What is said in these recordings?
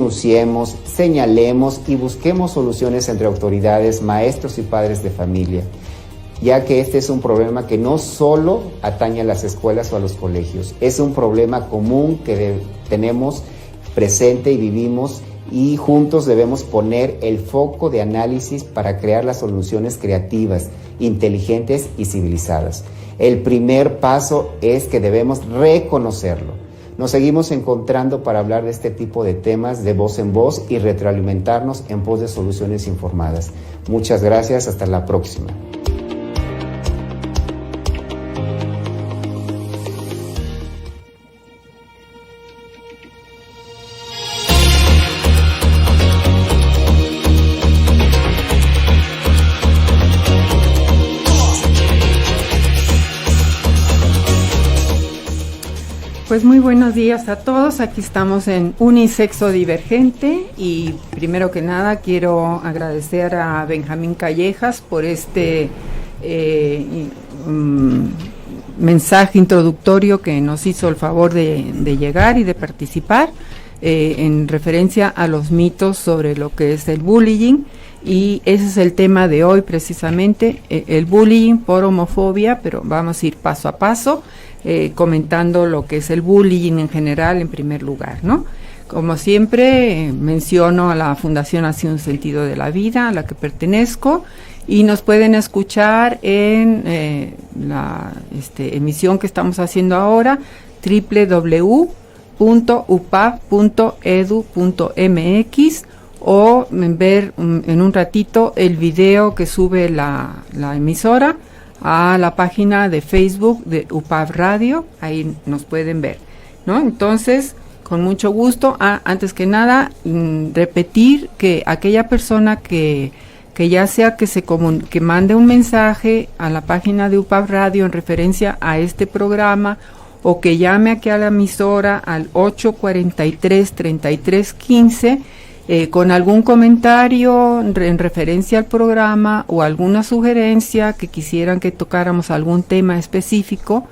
denunciemos, señalemos y busquemos soluciones entre autoridades, maestros y padres de familia, ya que este es un problema que no solo atañe a las escuelas o a los colegios, es un problema común que tenemos presente y vivimos, y juntos debemos poner el foco de análisis para crear las soluciones creativas, inteligentes y civilizadas. El primer paso es que debemos reconocerlo. Nos seguimos encontrando para hablar de este tipo de temas de voz en voz y retroalimentarnos en pos de soluciones informadas. Muchas gracias, hasta la próxima. Pues muy buenos días a todos, aquí estamos en Unisexo Divergente y primero que nada quiero agradecer a Benjamín Callejas por este mensaje introductorio que nos hizo el favor de llegar y de participar en referencia a los mitos sobre lo que es el bullying, y ese es el tema de hoy precisamente, el bullying por homofobia, pero vamos a ir paso a paso. Comentando lo que es el bullying en general en primer lugar, ¿no? Como siempre menciono a la Fundación Así un Sentido de la Vida, a la que pertenezco, y nos pueden escuchar en la emisión que estamos haciendo ahora, www.upab.edu.mx, o ver en un ratito el video que sube la emisora a la página de Facebook de UPAB Radio, ahí nos pueden ver, ¿no? Entonces, con mucho gusto, antes que nada, repetir que aquella persona que ya sea que mande un mensaje a la página de UPAB Radio en referencia a este programa, o que llame aquí a la emisora al 843-3315, con algún comentario en referencia al programa o alguna sugerencia que quisieran que tocáramos algún tema específico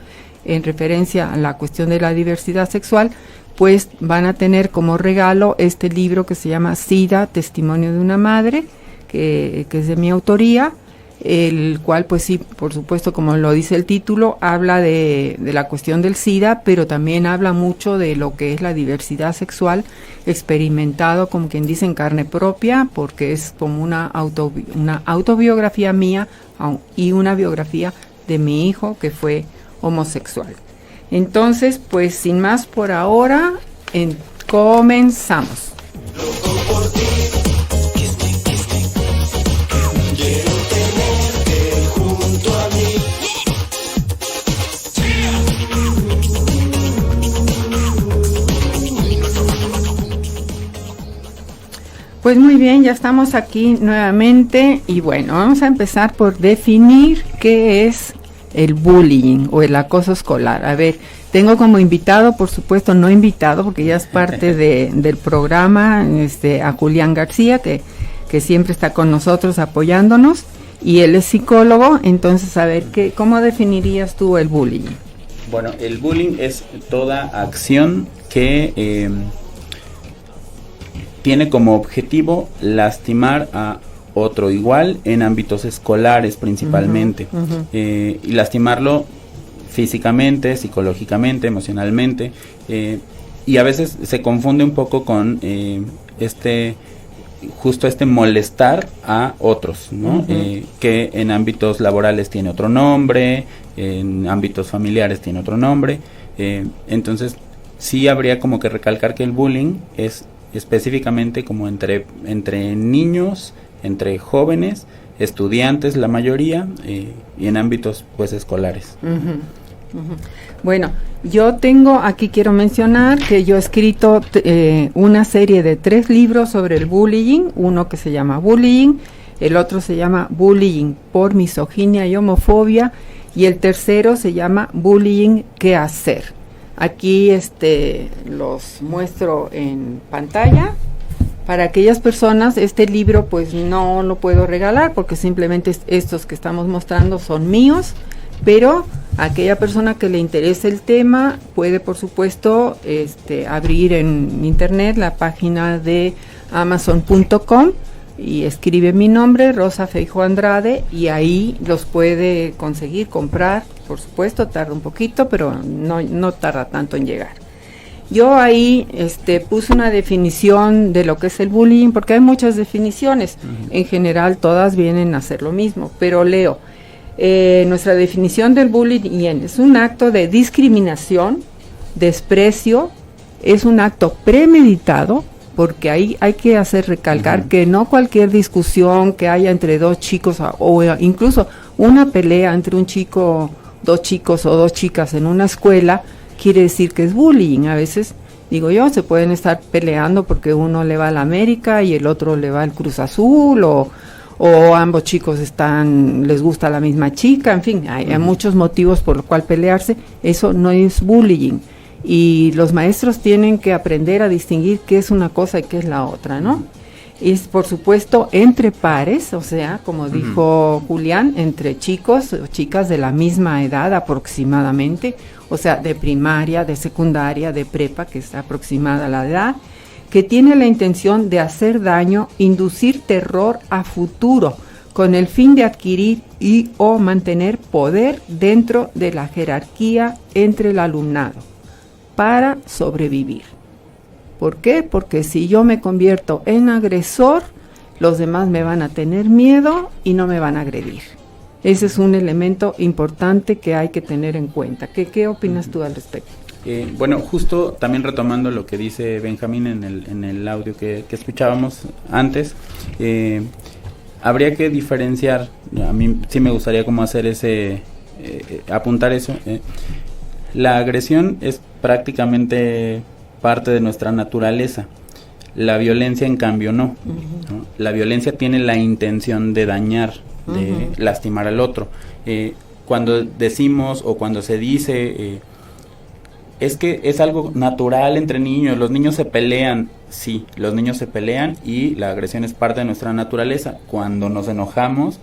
en referencia a la cuestión de la diversidad sexual, pues van a tener como regalo este libro que se llama SIDA, Testimonio de una Madre, que es de mi autoría, el cual pues sí, por supuesto, como lo dice el título, habla de la cuestión del SIDA, pero también habla mucho de lo que es la diversidad sexual, experimentado, como quien dice, en carne propia, porque es como una autobiografía mía y una biografía de mi hijo que fue homosexual. Entonces, pues sin más por ahora, comenzamos. Pues muy bien, ya estamos aquí nuevamente y bueno, vamos a empezar por definir qué es el bullying o el acoso escolar. A ver, tengo como invitado, por supuesto no invitado, porque ya es parte del programa, a Julián García, que siempre está con nosotros apoyándonos, y él es psicólogo. Entonces, a ver, ¿cómo definirías tú el bullying? Bueno, el bullying es toda acción que tiene como objetivo lastimar a otro igual en ámbitos escolares principalmente, y lastimarlo físicamente, psicológicamente, emocionalmente, y a veces se confunde un poco con justo molestar a otros, ¿no? Que en ámbitos laborales tiene otro nombre, en ámbitos familiares tiene otro nombre, entonces sí habría como que recalcar que el bullying es específicamente como entre niños, entre jóvenes, estudiantes la mayoría, y en ámbitos pues escolares. Bueno, yo tengo aquí, quiero mencionar que yo he escrito una serie de 3 libros sobre el bullying, uno que se llama Bullying, el otro se llama Bullying por misoginia y homofobia, y el tercero se llama Bullying, ¿qué hacer? Aquí los muestro en pantalla. Para aquellas personas, este libro pues no lo puedo regalar porque simplemente estos que estamos mostrando son míos, pero Aquella persona que le interese el tema puede, por supuesto, abrir en internet la página de amazon.com y escribe mi nombre, Rosa Feijóo Andrade, y ahí los puede conseguir, comprar. Por supuesto, tarda un poquito, pero no tarda tanto en llegar. Yo ahí puse una definición de lo que es el bullying, porque hay muchas definiciones. En general, todas vienen a ser lo mismo, pero leo. Nuestra definición del bullying es un acto de discriminación, desprecio, es un acto premeditado, porque ahí hay que hacer recalcar que no cualquier discusión que haya entre dos chicos o incluso una pelea entre un chico, dos chicos o dos chicas en una escuela quiere decir que es bullying. A veces, digo yo, se pueden estar peleando porque uno le va a la América y el otro le va al Cruz Azul, o ambos chicos les gusta la misma chica, en fin, hay muchos motivos por los cuales pelearse. Eso no es bullying. Y los maestros tienen que aprender a distinguir qué es una cosa y qué es la otra, ¿no? Es, por supuesto, entre pares, o sea, como dijo Julián, entre chicos o chicas de la misma edad aproximadamente, o sea, de primaria, de secundaria, de prepa, que está aproximada a la edad, que tiene la intención de hacer daño, inducir terror a futuro, con el fin de adquirir y o mantener poder dentro de la jerarquía entre el alumnado, para sobrevivir. ¿Por qué? Porque si yo me convierto en agresor, los demás me van a tener miedo y no me van a agredir. Ese es un elemento importante que hay que tener en cuenta. ¿Qué opinas tú al respecto? Bueno, justo también retomando lo que dice Benjamín en el audio que escuchábamos antes, habría que diferenciar. A mí sí me gustaría como hacer apuntar eso. La agresión es prácticamente parte de nuestra naturaleza. La violencia, en cambio, no. La violencia tiene la intención de dañar, de lastimar al otro. Cuando decimos o cuando se dice es que es algo natural entre niños, los niños se pelean. Sí, los niños se pelean y la agresión es parte de nuestra naturaleza. Cuando nos enojamos,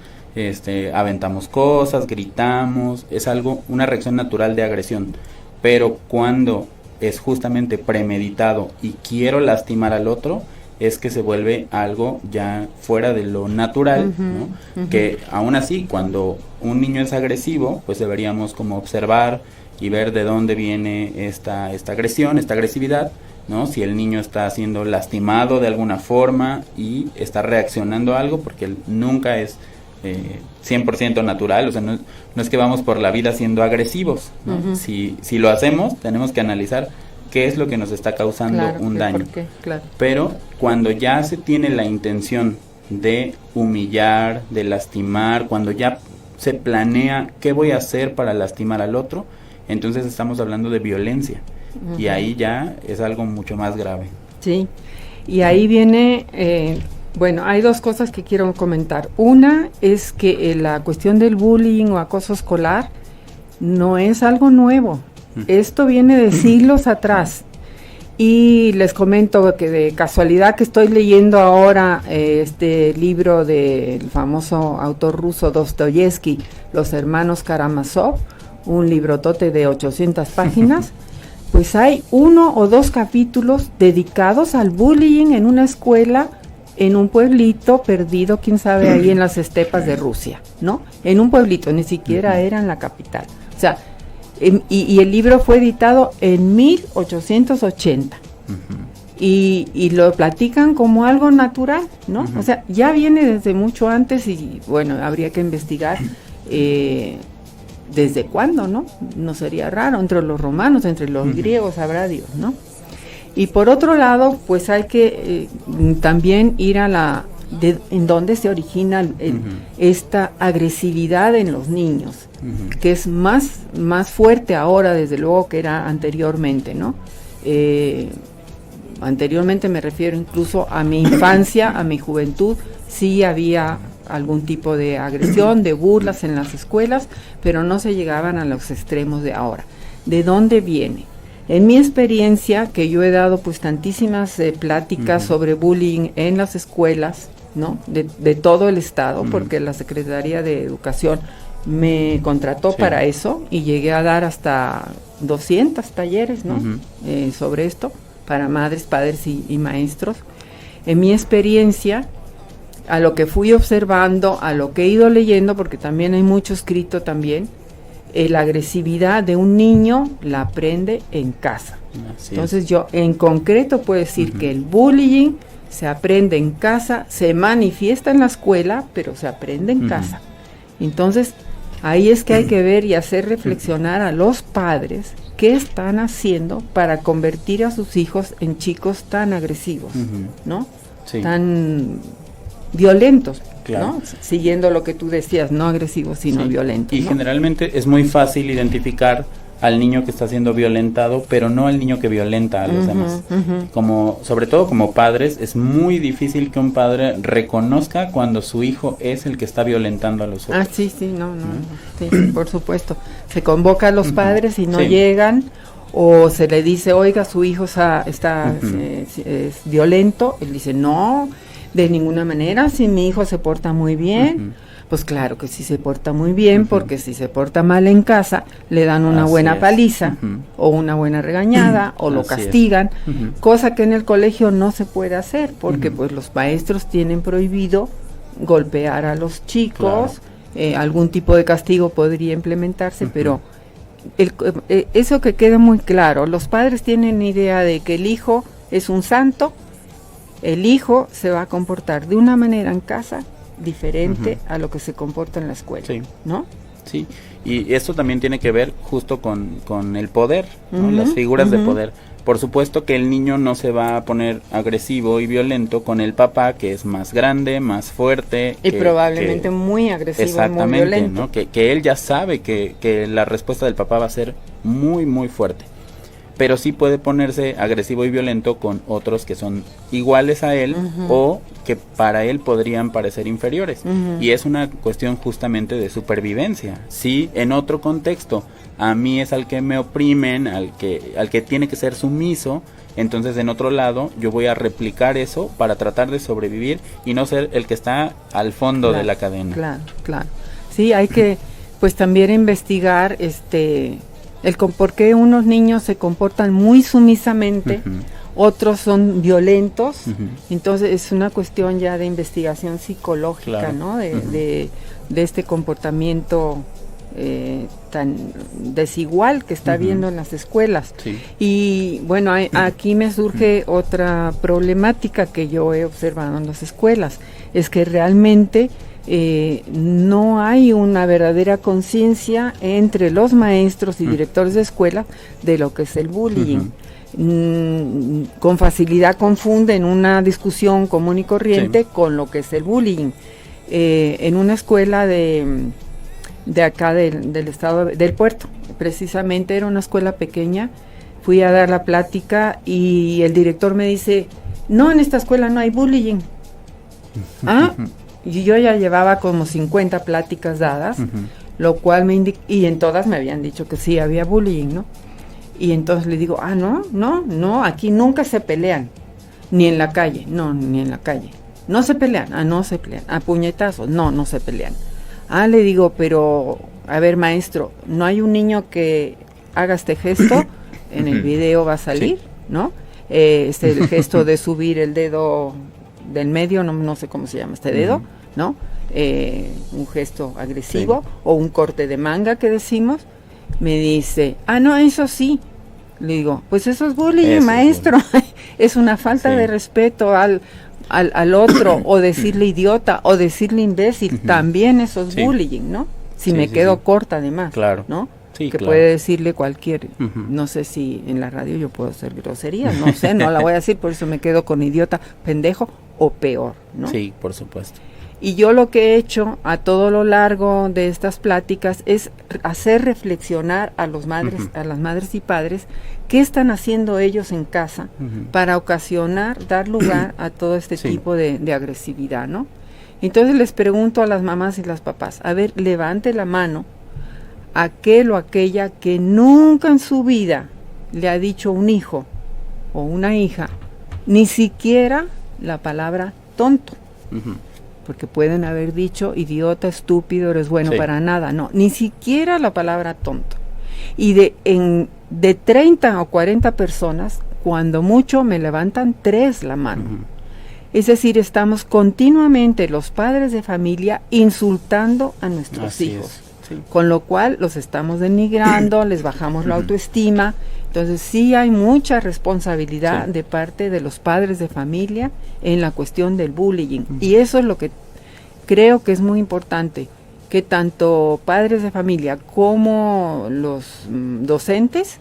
aventamos cosas, gritamos, es una reacción natural de agresión. Pero cuando es justamente premeditado y quiero lastimar al otro, es que se vuelve algo ya fuera de lo natural, ¿no? Que aún así, cuando un niño es agresivo, pues deberíamos como observar y ver de dónde viene esta agresión, esta agresividad, ¿no? Si el niño está siendo lastimado de alguna forma y está reaccionando a algo, porque nunca es 100% natural, o sea, no es que vamos por la vida siendo agresivos, ¿no? Si lo hacemos, tenemos que analizar qué es lo que nos está causando un daño. Claro. Pero cuando ya se tiene la intención de humillar, de lastimar, cuando ya se planea qué voy a hacer para lastimar al otro, entonces estamos hablando de violencia. Y ahí ya es algo mucho más grave. Sí, y ahí viene... Bueno, hay dos cosas que quiero comentar. Una es que la cuestión del bullying o acoso escolar no es algo nuevo. Esto viene de siglos atrás. Y les comento que de casualidad que estoy leyendo ahora este libro del famoso autor ruso Dostoyevsky, Los hermanos Karamazov, un librotote de 800 páginas, pues hay 1 o 2 capítulos dedicados al bullying en una escuela, en un pueblito perdido, quién sabe, ahí en las estepas de Rusia, ¿no? En un pueblito, ni siquiera era en la capital. O sea, y el libro fue editado en 1880. Y lo platican como algo natural, ¿no? O sea, ya viene desde mucho antes y, bueno, habría que investigar desde cuándo, ¿no? No sería raro, entre los romanos, entre los griegos, sabrá Dios, ¿no? Y por otro lado, pues hay que también ir en dónde se origina esta agresividad en los niños, que es más fuerte ahora, desde luego, que era anteriormente, ¿no? Anteriormente me refiero incluso a mi infancia, a mi juventud, sí había algún tipo de agresión, de burlas en las escuelas, pero no se llegaban a los extremos de ahora. ¿De dónde viene? En mi experiencia, que yo he dado pues tantísimas pláticas sobre bullying en las escuelas, ¿no? De todo el estado, porque la Secretaría de Educación me contrató para eso y llegué a dar hasta 200 talleres, ¿no? Sobre esto, para madres, padres y maestros. En mi experiencia, a lo que fui observando, a lo que he ido leyendo, porque también hay mucho escrito también, la agresividad de un niño la aprende en casa. Entonces yo en concreto puedo decir que el bullying se aprende en casa, se manifiesta en la escuela, pero se aprende en casa. Entonces ahí es que hay que ver y hacer reflexionar a los padres qué están haciendo para convertir a sus hijos en chicos tan agresivos, ¿no? Sí. Tan violentos, claro, ¿no? Siguiendo lo que tú decías, no agresivos, sino violentos. Y ¿no? Generalmente es muy fácil identificar al niño que está siendo violentado, pero no al niño que violenta a los demás. Como, sobre todo como padres, es muy difícil que un padre reconozca cuando su hijo es el que está violentando a los otros. Sí, por supuesto. Se convoca a los padres y no llegan, o se le dice, oiga, su hijo es violento. Él dice, no, de ninguna manera, si mi hijo se porta muy bien. Pues claro que sí se porta muy bien, porque si se porta mal en casa, le dan una buena paliza, o una buena regañada, o lo castigan, cosa que en el colegio no se puede hacer, porque pues los maestros tienen prohibido golpear a los chicos, algún tipo de castigo podría implementarse, pero eso que quede muy claro, los padres tienen idea de que el hijo es un santo, el hijo se va a comportar de una manera en casa diferente a lo que se comporta en la escuela, ¿no? Sí, y esto también tiene que ver justo con el poder, ¿no? Las figuras de poder. Por supuesto que el niño no se va a poner agresivo y violento con el papá, que es más grande, más fuerte. Y probablemente muy agresivo y muy violento. ¿no? Que él ya sabe que la respuesta del papá va a ser muy, muy fuerte. Pero sí puede ponerse agresivo y violento con otros que son iguales a él o que para él podrían parecer inferiores. Y es una cuestión justamente de supervivencia. Si en otro contexto a mí es al que me oprimen, al que tiene que ser sumiso, entonces en otro lado yo voy a replicar eso para tratar de sobrevivir y no ser el que está al fondo de la cadena. Claro. Sí, hay que pues también investigar por qué unos niños se comportan muy sumisamente, otros son violentos, entonces es una cuestión ya de investigación psicológica, ¿no? De este comportamiento tan desigual que está habiendo en las escuelas. Y bueno, aquí me surge otra problemática que yo he observado en las escuelas, es que realmente no hay una verdadera conciencia entre los maestros y directores de escuela de lo que es el bullying. Con facilidad confunden una discusión común y corriente con lo que es el bullying. En una escuela de acá del estado del Puerto, precisamente era una escuela pequeña, fui a dar la plática y el director me dice, no, en esta escuela no hay bullying. Y yo ya llevaba como 50 pláticas dadas, lo cual me y en todas me habían dicho que sí había bullying, ¿no? Y entonces le digo, no, aquí nunca se pelean, ni en la calle, ni en la calle. No se pelean, no se pelean, a puñetazos, no se pelean. Le digo, pero, a ver, maestro, ¿no hay un niño que haga este gesto? En el video va a salir, ¿no? El gesto de subir el dedo del medio, no sé cómo se llama este dedo, ¿no? Un gesto agresivo o un corte de manga que decimos. Me dice, no, eso sí. Le digo, pues eso es bullying, maestro. Es una falta de respeto al otro, o decirle idiota, o decirle imbécil, también eso es bullying, ¿no? Si me quedo corta además, ¿no? Que puede decirle cualquier, no sé si en la radio yo puedo hacer groserías, no sé, no la voy a decir, por eso me quedo con idiota, pendejo o peor, ¿no? Sí, por supuesto. Y yo lo que he hecho a todo lo largo de estas pláticas es hacer reflexionar a los madres, a las madres y padres, qué están haciendo ellos en casa para dar lugar a todo este tipo de agresividad, ¿no? Entonces les pregunto a las mamás y las papás, a ver, levante la mano aquel o aquella que nunca en su vida le ha dicho un hijo o una hija, ni siquiera la palabra tonto. porque pueden haber dicho idiota, estúpido, eres bueno Sí. para nada. No, ni siquiera la palabra tonto. Y de 30 o 40 personas, cuando mucho me levantan 3 la mano. Ujú. Es decir, estamos continuamente los padres de familia insultando a nuestros Así hijos. es, sí. Con lo cual los estamos denigrando, les bajamos la autoestima. Entonces sí hay mucha responsabilidad Sí. de parte de los padres de familia en la cuestión del bullying. Y eso es lo que creo que es muy importante, que tanto padres de familia como los docentes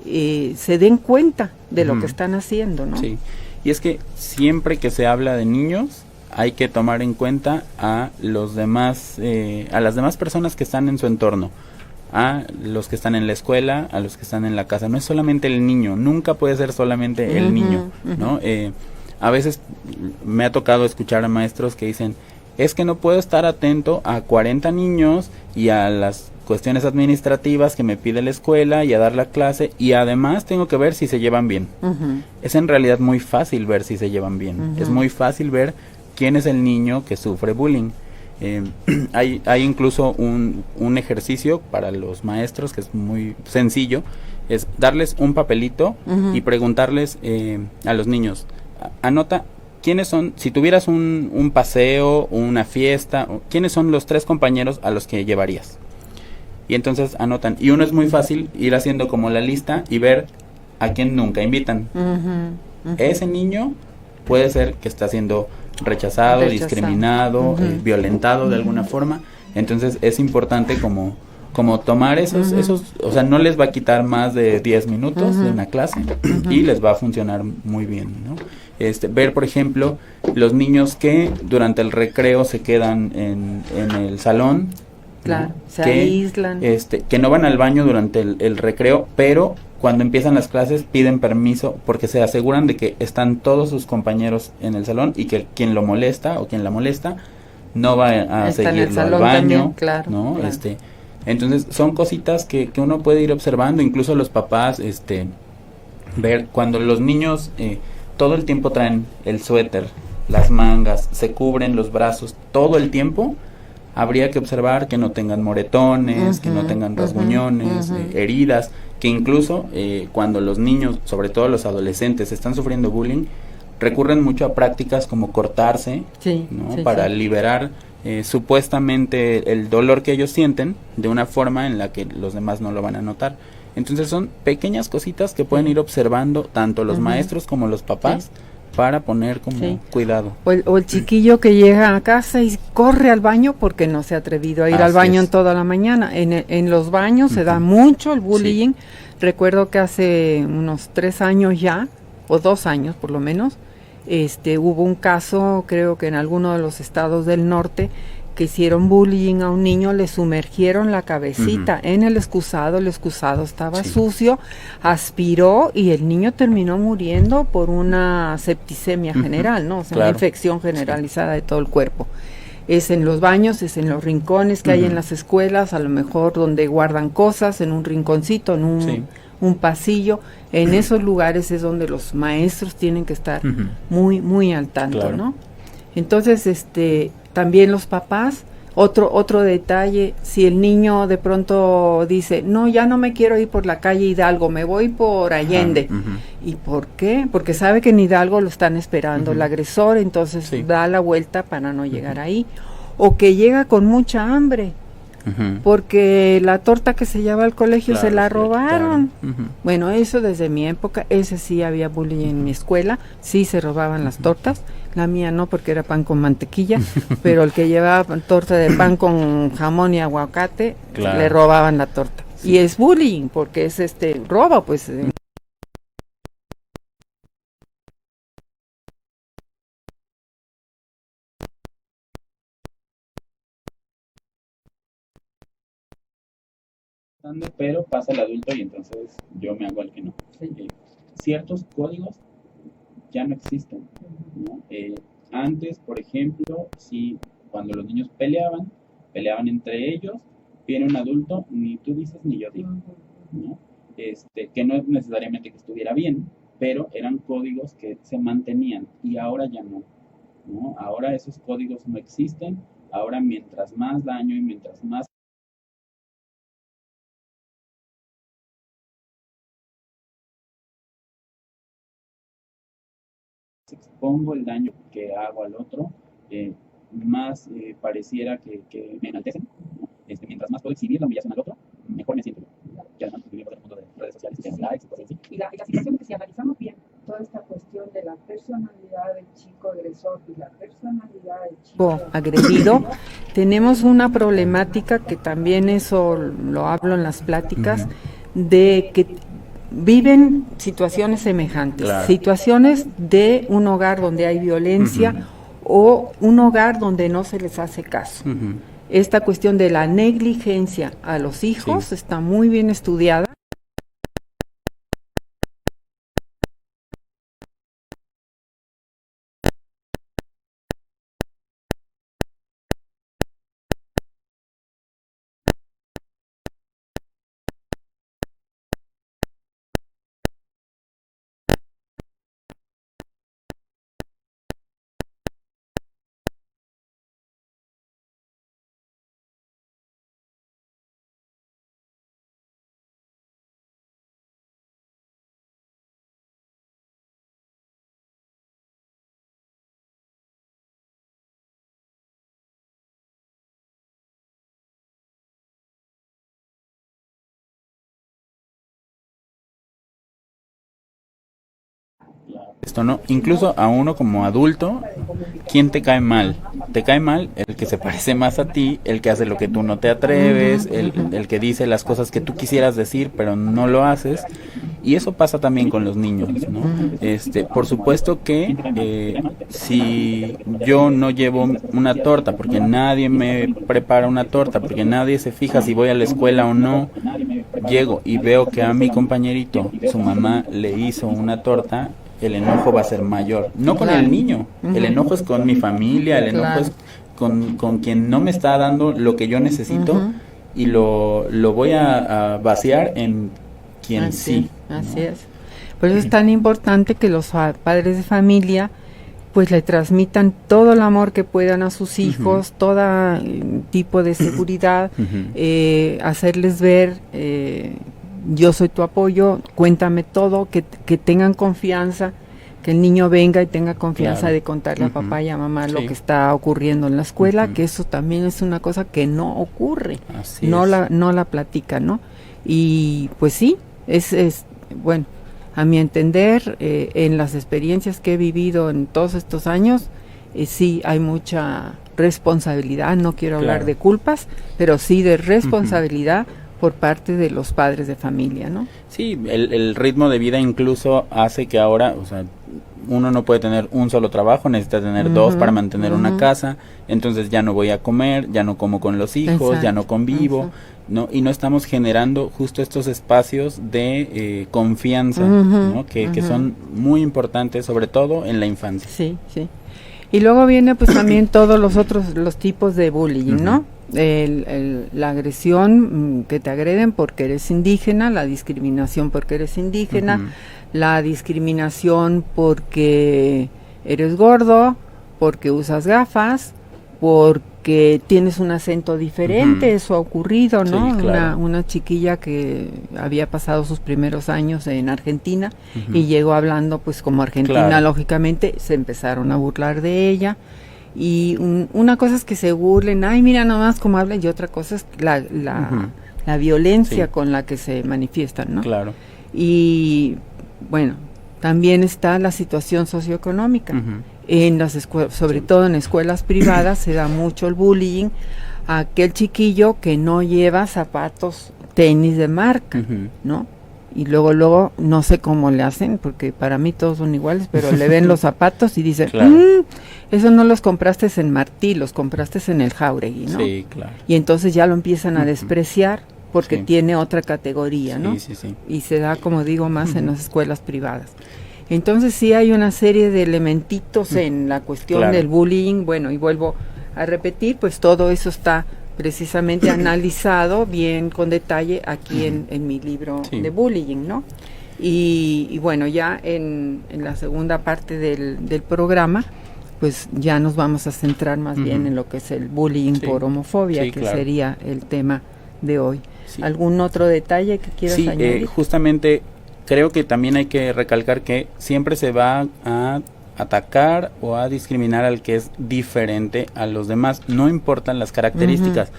se den cuenta de lo que están haciendo, ¿no? Sí, y es que siempre que se habla de niños hay que tomar en cuenta a los demás, a las demás personas que están en su entorno, a los que están en la escuela, a los que están en la casa. No es solamente el niño, nunca puede ser solamente el niño, ¿no? A veces me ha tocado escuchar a maestros que dicen, es que no puedo estar atento a 40 niños y a las cuestiones administrativas que me pide la escuela y a dar la clase, y además tengo que ver si se llevan bien. Es en realidad muy fácil ver si se llevan bien. Es muy fácil ver quién es el niño que sufre bullying. Hay incluso un ejercicio para los maestros que es muy sencillo, es darles un papelito y preguntarles a los niños, anota quiénes son, si tuvieras un paseo, una fiesta, quiénes son los 3 compañeros a los que llevarías. Y entonces anotan, y uno es muy fácil ir haciendo como la lista y ver a quién nunca invitan. Ese niño puede ser que está siendo rechazado, discriminado, violentado de alguna forma. Entonces es importante como tomar esos, o sea, no les va a quitar más de 10 minutos de una clase y les va a funcionar muy bien, ¿no? Ver, por ejemplo, los niños que durante el recreo se quedan en el salón, Claro, ¿no? se aíslan. Que no van al baño durante el recreo, pero cuando empiezan las clases piden permiso porque se aseguran de que están todos sus compañeros en el salón y que quien lo molesta o quien la molesta no va a seguirlo al baño, también, claro, ¿no? claro. Entonces son cositas que uno puede ir observando, incluso los papás, ver cuando los niños todo el tiempo traen el suéter, las mangas, se cubren los brazos todo el tiempo. Habría que observar que no tengan moretones, que no tengan rasguñones, heridas, que incluso cuando los niños, sobre todo los adolescentes, están sufriendo bullying, recurren mucho a prácticas como cortarse, ¿no? Para liberar supuestamente el dolor que ellos sienten de una forma en la que los demás no lo van a notar. Entonces son pequeñas cositas que pueden ir observando tanto los maestros como los papás, para poner como cuidado. O el chiquillo que llega a casa y corre al baño porque no se ha atrevido a ir al baño en toda la mañana. En los baños se da mucho el bullying. Recuerdo que hace unos 3 años ya, o 2 años por lo menos, hubo un caso, creo que en alguno de los estados del norte, que hicieron bullying a un niño, le sumergieron la cabecita en el excusado estaba sucio, aspiró y el niño terminó muriendo por una septicemia general, ¿no? O sea, una infección generalizada de todo el cuerpo. Es en los baños, es en los rincones que hay en las escuelas, a lo mejor donde guardan cosas, en un rinconcito, en un pasillo. En esos lugares es donde los maestros tienen que estar muy, muy al tanto, ¿no? Entonces, también los papás, otro detalle, si el niño de pronto dice, no, ya no me quiero ir por la calle Hidalgo, me voy por Allende. ¿Y por qué? Porque sabe que en Hidalgo lo están esperando el agresor, entonces da la vuelta para no llegar ahí. O que llega con mucha hambre, porque la torta que se lleva al colegio se la robaron. Bueno, eso desde mi época, ese sí había bullying en mi escuela, sí se robaban las tortas. La mía no, porque era pan con mantequilla, pero el que llevaba torta de pan con jamón y aguacate, le robaban la torta. Y es bullying, porque es robo, pues. Pero pasa el adulto y entonces yo me hago el que no. Ciertos códigos ya no existen, ¿no? Antes, por ejemplo, si cuando los niños peleaban entre ellos, viene un adulto, ni tú dices ni yo digo, ¿no? Que no es necesariamente que estuviera bien, pero eran códigos que se mantenían y ahora ya no. ¿no? Ahora esos códigos no existen, ahora mientras más daño y mientras más expongo el daño que hago al otro, más pareciera que me enaltecen, ¿no? Mientras más puedo exhibir la humillación al otro, mejor me siento yo. Y además vivimos en un mundo de redes sociales, de likes y cosas así. Y la situación es que si analizamos bien toda esta cuestión de la personalidad del chico agresor y la personalidad del chico agredido, tenemos una problemática que también eso lo hablo en las pláticas, de que viven situaciones semejantes, Claro. situaciones de un hogar donde hay violencia o un hogar donde no se les hace caso. Esta cuestión de la negligencia a los hijos está muy bien estudiada. Esto no, incluso a uno como adulto, ¿quién te cae mal? Te cae mal el que se parece más a ti, el que hace lo que tú no te atreves, el que dice las cosas que tú quisieras decir pero no lo haces. Y eso pasa también con los niños, ¿no? Por supuesto que si yo no llevo una torta, porque nadie me prepara una torta, porque nadie se fija si voy a la escuela o no, llego y veo que a mi compañerito su mamá le hizo una torta, el enojo va a ser mayor, no con el niño, el enojo es con mi familia, el enojo es con quien no me está dando lo que yo necesito, y lo voy a vaciar en quien Así es. Por eso es tan importante que los padres de familia pues le transmitan todo el amor que puedan a sus hijos, todo tipo de seguridad, hacerles ver, yo soy tu apoyo, cuéntame todo, que tengan confianza, que el niño venga y tenga confianza de contarle a papá y a mamá lo que está ocurriendo en la escuela, que eso también es una cosa que no ocurre, no la platica, ¿no? Y pues sí, es bueno, a mi entender, en las experiencias que he vivido en todos estos años, sí hay mucha responsabilidad, no quiero hablar de culpas, pero sí de responsabilidad por parte de los padres de familia, ¿no? Sí, el ritmo de vida incluso hace que ahora, o sea, uno no puede tener un solo trabajo, necesita tener dos para mantener una casa, entonces ya no voy a comer, ya no como con los hijos, ya no convivo, ¿no? Y no estamos generando justo estos espacios de confianza, ¿no? Que son muy importantes, sobre todo en la infancia. Sí, sí. Y luego viene pues también todos los tipos de bullying, ¿no? La agresión, que te agreden porque eres indígena, la discriminación porque eres indígena, la discriminación porque eres gordo, porque usas gafas, porque tienes un acento diferente, eso ha ocurrido, ¿no? Sí, claro. Una chiquilla que había pasado sus primeros años en Argentina y llegó hablando pues como argentina, lógicamente se empezaron a burlar de ella. Y una cosa es que se burlen, ay, mira nomás cómo hablan, y otra cosa es la violencia con la que se manifiestan, ¿no? Claro. Y bueno, también está la situación socioeconómica. En las sobre todo en escuelas privadas se da mucho el bullying a aquel chiquillo que no lleva zapatos, tenis de marca, ¿no? Y luego no sé cómo le hacen, porque para mí todos son iguales, pero le ven los zapatos y dicen, eso no los compraste en Martí, los compraste en el Jauregui, ¿no? Sí, claro. Y entonces ya lo empiezan a despreciar porque tiene otra categoría, ¿no? Sí. Y se da, como digo, más en las escuelas privadas. Entonces sí hay una serie de elementitos en la cuestión del bullying, bueno, y vuelvo a repetir, pues todo eso está precisamente analizado bien con detalle aquí en mi libro de bullying, ¿no? Y bueno, ya en la segunda parte del programa pues ya nos vamos a centrar más bien en lo que es el bullying por homofobia, que claro. sería el tema de hoy. Sí. ¿Algún otro detalle que quieras añadir? Justamente creo que también hay que recalcar que siempre se va a atacar o a discriminar al que es diferente a los demás, no importan las características.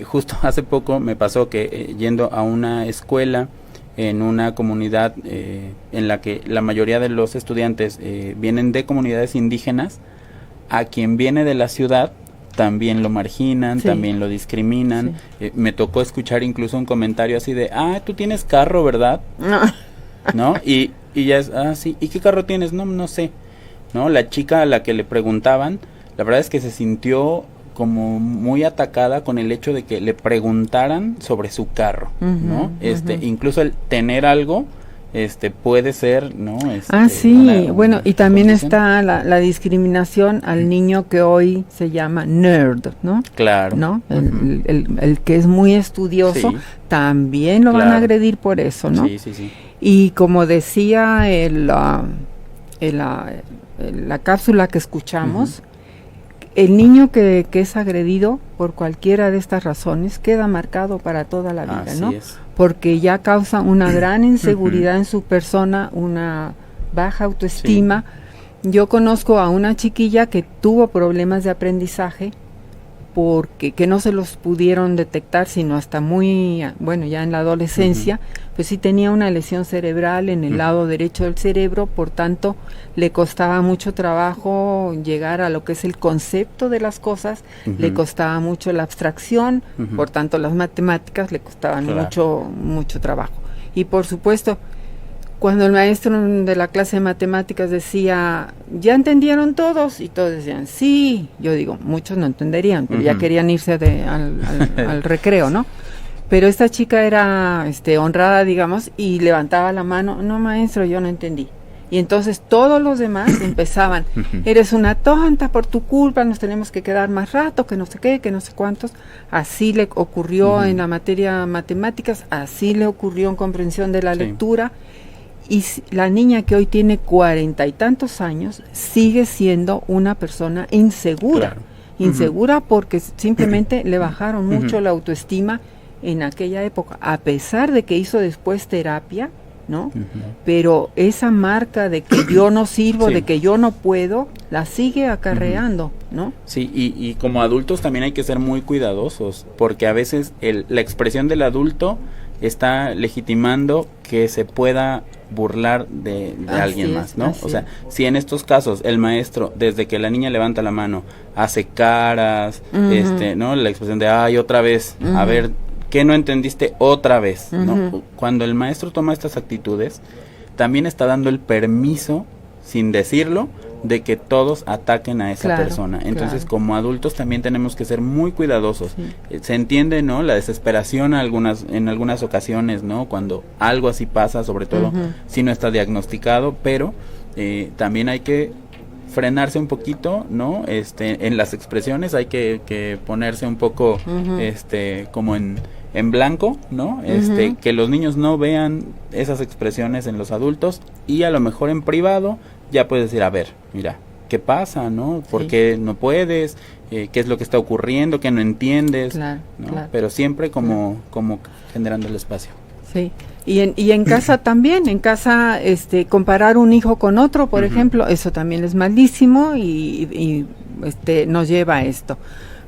Justo hace poco me pasó que yendo a una escuela en una comunidad en la que la mayoría de los estudiantes vienen de comunidades indígenas, a quien viene de la ciudad también lo marginan, también lo discriminan. Me tocó escuchar incluso un comentario así de, tú tienes carro, ¿verdad? ¿No? Y ya es, sí, ¿y qué carro tienes? No sé, ¿no? La chica a la que le preguntaban, la verdad es que se sintió como muy atacada con el hecho de que le preguntaran sobre su carro, ¿no? Incluso el tener algo, puede ser, ¿no? Sí, bueno, y también está la discriminación al niño que hoy se llama nerd, ¿no? Claro. ¿No? El que es muy estudioso, también lo van a agredir por eso, ¿no? Sí. Y como decía la cápsula que escuchamos, el niño que es agredido por cualquiera de estas razones queda marcado para toda la vida, ¿no? Porque ya causa una gran inseguridad en su persona, una baja autoestima. Yo conozco a una chiquilla que tuvo problemas de aprendizaje porque que no se los pudieron detectar sino hasta muy, bueno, ya en la adolescencia, pues sí tenía una lesión cerebral en el lado derecho del cerebro, por tanto le costaba mucho trabajo llegar a lo que es el concepto de las cosas, le costaba mucho la abstracción, por tanto las matemáticas le costaban mucho trabajo. Y por supuesto, cuando el maestro de la clase de matemáticas decía, ¿ya entendieron todos? Y todos decían, sí. Yo digo, muchos no entenderían, pero ya querían irse al recreo, ¿no? Pero esta chica era honrada, digamos, y levantaba la mano, no maestro, yo no entendí. Y entonces todos los demás empezaban, eres una tonta, por tu culpa nos tenemos que quedar más rato, que no sé qué, que no sé cuántos. Así le ocurrió en la materia matemáticas, así le ocurrió en comprensión de la lectura. Y la niña que hoy tiene 40 y tantos años sigue siendo una persona insegura. Insegura porque simplemente le bajaron mucho la autoestima en aquella época, a pesar de que hizo después terapia, ¿no? Pero esa marca de que yo no sirvo, de que yo no puedo, la sigue acarreando, ¿no? Sí, y como adultos también hay que ser muy cuidadosos, porque a veces la expresión del adulto está legitimando que se pueda burlar de alguien más, ¿no? O sea, si en estos casos el maestro, desde que la niña levanta la mano, hace caras, ¿no? La expresión de, ay, otra vez, a ver, ¿qué no entendiste otra vez? ¿No? Cuando el maestro toma estas actitudes, también está dando el permiso, sin decirlo, de que todos ataquen a esa persona. Entonces, como adultos también tenemos que ser muy cuidadosos. Se entiende, ¿no? La desesperación en algunas ocasiones, ¿no? Cuando algo así pasa, sobre todo si no está diagnosticado, pero también hay que frenarse un poquito, ¿no? En las expresiones hay que ponerse un poco, como en blanco, ¿no? Que los niños no vean esas expresiones en los adultos, y a lo mejor en privado ya puedes decir, a ver, mira, ¿qué pasa, no? ¿Por qué no puedes? ¿Qué es lo que está ocurriendo? ¿Qué no entiendes? ¿No? Pero siempre como generando el espacio. Sí, y en casa también, en casa comparar un hijo con otro, por ejemplo, eso también es malísimo y nos lleva a esto.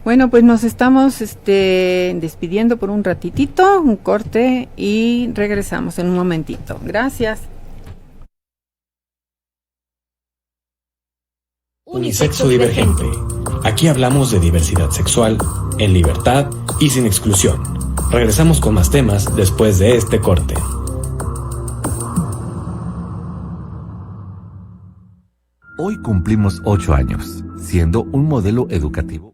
Bueno, pues nos estamos despidiendo por un ratitito, un corte, y regresamos en un momentito. Gracias. Unisexo Divergente. Aquí hablamos de diversidad sexual, en libertad y sin exclusión. Regresamos con más temas después de este corte. Hoy cumplimos 8 años, siendo un modelo educativo.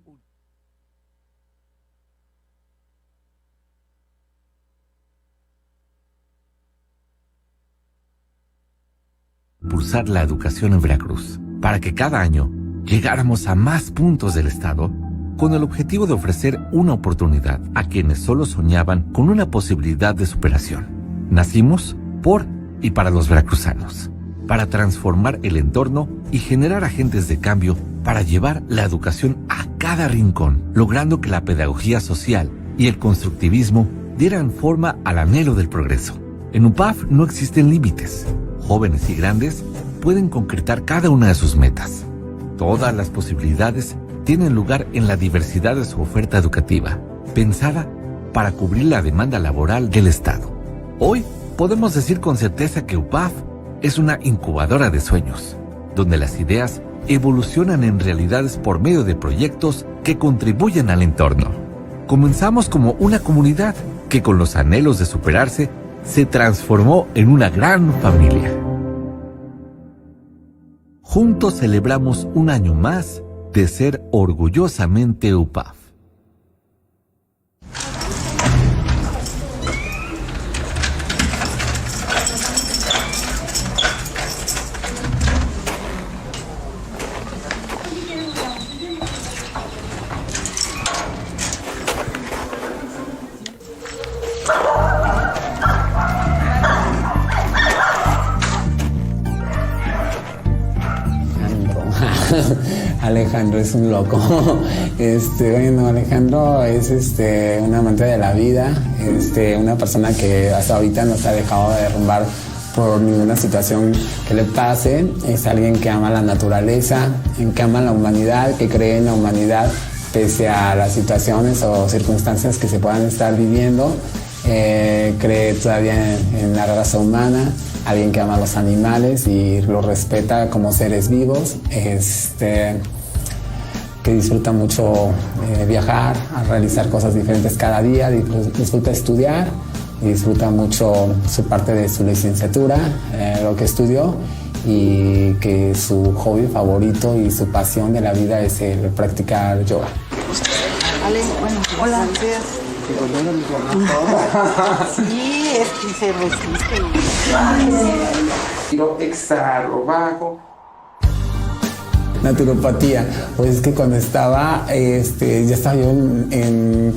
Impulsar la educación en Veracruz, para que cada año llegáramos a más puntos del estado, con el objetivo de ofrecer una oportunidad a quienes solo soñaban con una posibilidad de superación. Nacimos por y para los veracruzanos, para transformar el entorno y generar agentes de cambio para llevar la educación a cada rincón, logrando que la pedagogía social y el constructivismo dieran forma al anhelo del progreso. En UPAV no existen límites. Jóvenes y grandes pueden concretar cada una de sus metas. Todas las posibilidades tienen lugar en la diversidad de su oferta educativa, pensada para cubrir la demanda laboral del Estado. Hoy podemos decir con certeza que UPAV es una incubadora de sueños, donde las ideas evolucionan en realidades por medio de proyectos que contribuyen al entorno. Comenzamos como una comunidad que, con los anhelos de superarse, se transformó en una gran familia. Juntos celebramos un año más de ser orgullosamente UPAV. Alejandro es un loco. Bueno, Alejandro es un amante de la vida, una persona que hasta ahorita no se ha dejado de derrumbar por ninguna situación que le pase. Es alguien que ama la naturaleza, que ama la humanidad, que cree en la humanidad pese a las situaciones o circunstancias que se puedan estar viviendo. Cree todavía en la raza humana, alguien que ama a los animales y los respeta como seres vivos, que disfruta mucho viajar, a realizar cosas diferentes cada día, disfruta estudiar y disfruta mucho su parte de su licenciatura, lo que estudió, y que su hobby favorito y su pasión de la vida es el practicar yoga. Ale, bueno, hola. Sí, es que se resiste. Tiro, exhalo, bajo. Naturopatía, pues es que cuando estaba, ya estaba yo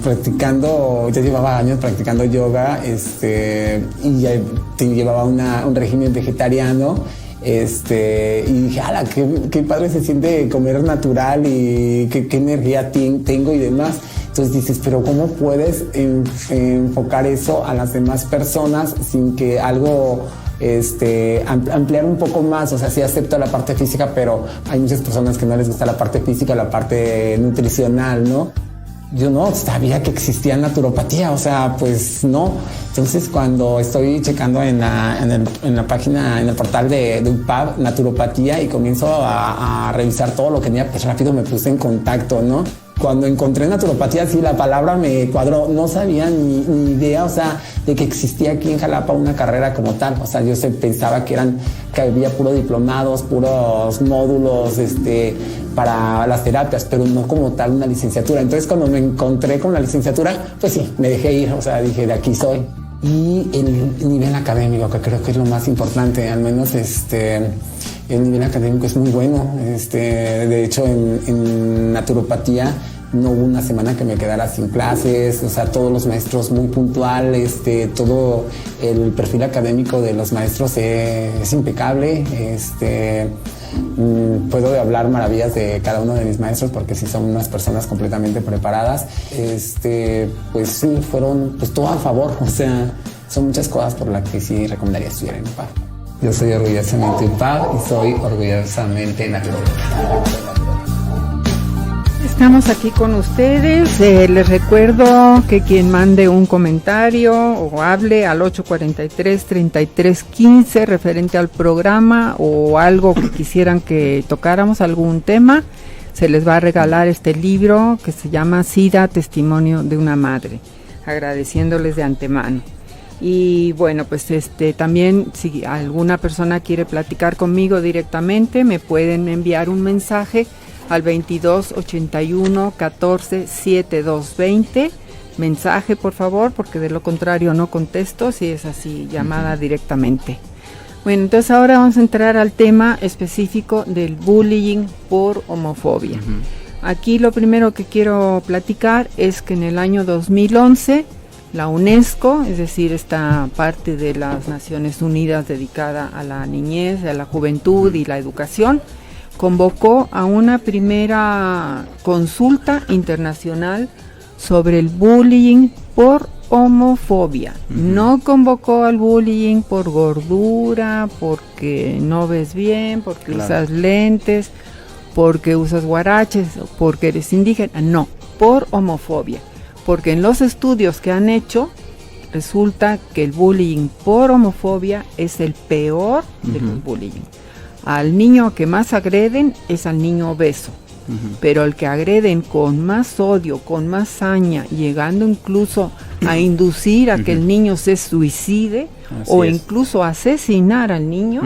practicando, ya llevaba años practicando yoga, y ya llevaba un régimen vegetariano, y dije, ¡hala! Qué padre se siente comer natural y qué energía tengo y demás. Entonces dices, pero ¿cómo puedes enfocar eso a las demás personas sin que algo ampliar un poco más? O sea, sí acepto la parte física, pero hay muchas personas que no les gusta la parte física, la parte nutricional, ¿no? Yo no sabía que existía naturopatía, o sea, pues no. Entonces, cuando estoy checando en la página, en el portal de UPAV, naturopatía, y comienzo a revisar todo lo que tenía, pues rápido me puse en contacto, ¿no? Cuando encontré naturopatía, sí, la palabra me cuadró. No sabía ni idea, o sea, de que existía aquí en Jalapa una carrera como tal. O sea, yo pensaba que había puros diplomados, puros módulos, para las terapias, pero no como tal una licenciatura. Entonces, cuando me encontré con la licenciatura, pues sí, me dejé ir. O sea, dije, de aquí soy. Y el nivel académico, que creo que es lo más importante, al menos el nivel académico es muy bueno. De hecho, en naturopatía no hubo una semana que me quedara sin clases, o sea, todos los maestros muy puntual, todo el perfil académico de los maestros es impecable. Puedo hablar maravillas de cada uno de mis maestros porque sí son unas personas completamente preparadas. Pues sí, fueron pues todo a favor, o sea, son muchas cosas por las que sí recomendaría estudiar en UPAV. Yo soy orgullosamente UPAV y soy orgullosamente naturópata. Estamos aquí con ustedes. Les recuerdo que quien mande un comentario o hable al 843-3315 referente al programa o algo que quisieran que tocáramos, algún tema, se les va a regalar este libro que se llama SIDA, Testimonio de una Madre, agradeciéndoles de antemano. Y bueno, pues también si alguna persona quiere platicar conmigo directamente, me pueden enviar un mensaje al 22 81 14 72 20. Mensaje, por favor, porque de lo contrario no contesto si es así, llamada directamente. Bueno, entonces ahora vamos a entrar al tema específico del bullying por homofobia. Aquí lo primero que quiero platicar es que en el año 2011 la UNESCO, es decir, esta parte de las Naciones Unidas dedicada a la niñez, a la juventud y la educación, convocó a una primera consulta internacional sobre el bullying por homofobia. No convocó al bullying por gordura, porque no ves bien, porque usas lentes, porque usas guaraches, porque eres indígena. No, por homofobia. Porque en los estudios que han hecho, resulta que el bullying por homofobia es el peor de los bullying. Al niño que más agreden es al niño obeso. Pero el que agreden con más odio, con más saña, llegando incluso a inducir a que el niño se suicide o incluso asesinar al niño,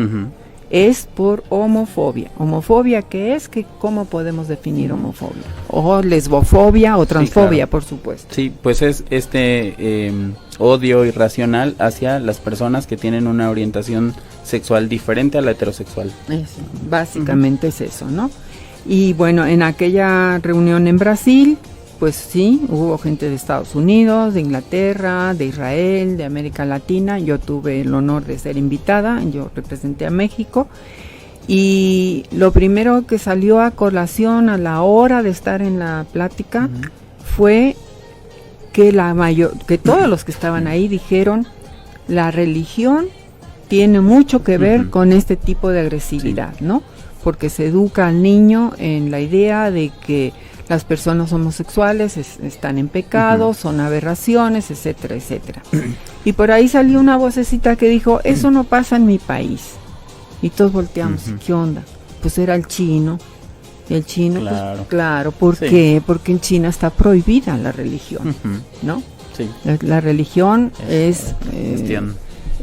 es por homofobia. ¿Homofobia qué es? ¿Cómo podemos definir homofobia? O lesbofobia o transfobia, por supuesto. Sí, pues es odio irracional hacia las personas que tienen una orientación sexual diferente a la heterosexual. Eso, básicamente es eso, ¿no? Y bueno, en aquella reunión en Brasil, pues sí, hubo gente de Estados Unidos, de Inglaterra, de Israel, de América Latina. Yo tuve el honor de ser invitada, yo representé a México. Y lo primero que salió a colación a la hora de estar en la plática fue que que todos los que estaban ahí dijeron, la religión tiene mucho que ver con este tipo de agresividad, ¿no? Porque se educa al niño en la idea de que las personas homosexuales están en pecado, son aberraciones, etcétera, etcétera. Y por ahí salió una vocecita que dijo, eso no pasa en mi país. Y todos volteamos, ¿qué onda? Pues era el chino. Y el chino, pues claro, ¿por qué? Porque en China está prohibida la religión, ¿no? Sí. La religión es